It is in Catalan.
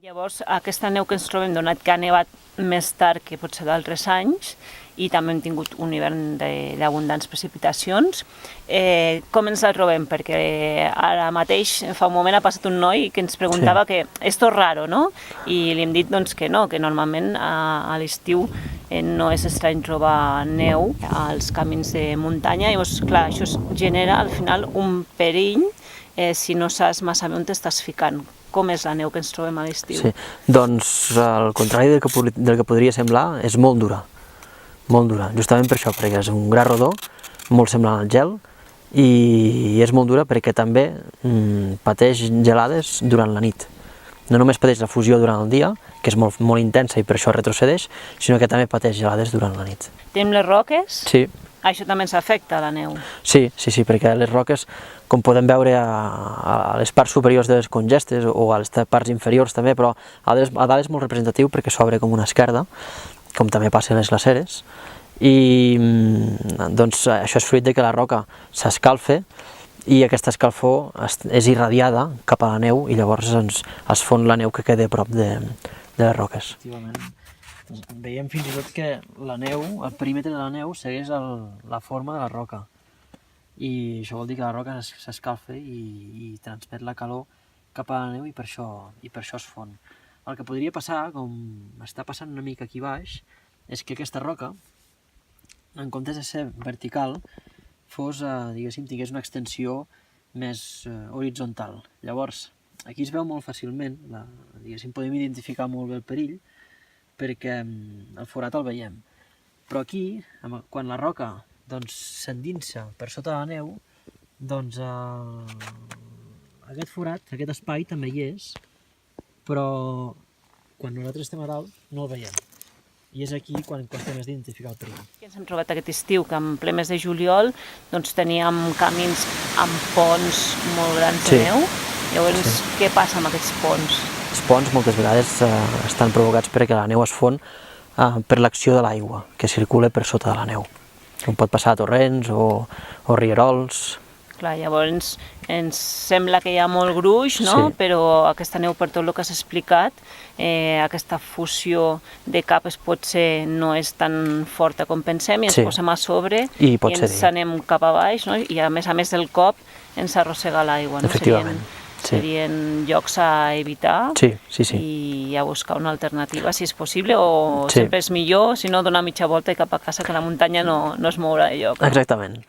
Llavors, aquesta neu que ens trobem, donat que ha nevat més tard que potser d'altres anys, i també hem tingut un hivern d'abundants precipitacions, com ens la trobem? Perquè ara mateix, fa un moment, ha passat un noi que ens preguntava que esto es raro, no? I li hem dit doncs, que no, que normalment a l'estiu no és estrany trobar neu als camins de muntanya. Llavors, clar, això genera al final un perill si no saps massa bé on t'estàs ficant. Com és la neu que ens trobem a l'estiu? Sí, doncs al contrari del que podria semblar, és molt dura, justament per això, perquè és un gra rodó, molt semblant al gel, i és molt dura perquè també pateix gelades durant la nit. No només pateix la fusió durant el dia, que és molt intensa i per això retrocedeix, sinó que també pateix gelades durant la nit. Tenim les roques? Sí. Això també ens afecta, la neu? Sí, perquè les roques, com podem veure a les parts superiors de les congestes o a les parts inferiors també, però a dalt és molt representatiu perquè s'obre com una esquerda, com també passa en les glaceres, i doncs això és fruit de que la roca s'escalfa i aquesta escalfor és irradiada cap a la neu i llavors es fon la neu que queda a prop de les roques. Veiem fins i tot que la neu, el perímetre de la neu segueix la forma de la roca i això vol dir que la roca s'escalfa i transmet la calor cap a la neu i per això es fon. El que podria passar, com està passant una mica aquí baix, és que aquesta roca, en comptes de ser vertical, tingués una extensió més horitzontal. Llavors, aquí es veu molt fàcilment, podem identificar molt bé el perill, perquè el forat el veiem. Però aquí, quan la roca s'endinsa per sota la neu, doncs aquest forat, aquest espai també hi és, però quan nosaltres estem a dalt no el veiem. I és aquí quan costa més d'identificar el perill. Ens hem trobat aquest estiu que en ple mes de juliol teníem camins amb ponts molt grans de neu. Llavors, què passa amb aquests ponts? Els ponts moltes vegades estan provocats perquè la neu es fon per l'acció de l'aigua que circula per sota de la neu. Com pot passar a torrents o rierols. Clar, llavors ens sembla que hi ha molt gruix, no? Però aquesta neu, per tot el que has explicat, aquesta fusió de capes potser no és tan forta com pensem i ens posem a sobre i ens anem cap a baix, no? I a més del cop ens arrossega l'aigua, no? Efectivament. Serien llocs a evitar i a buscar una alternativa, si és possible, o sempre és millor, si no, donar mitja volta i cap a casa, que la muntanya no es mourà de lloc. Exactament.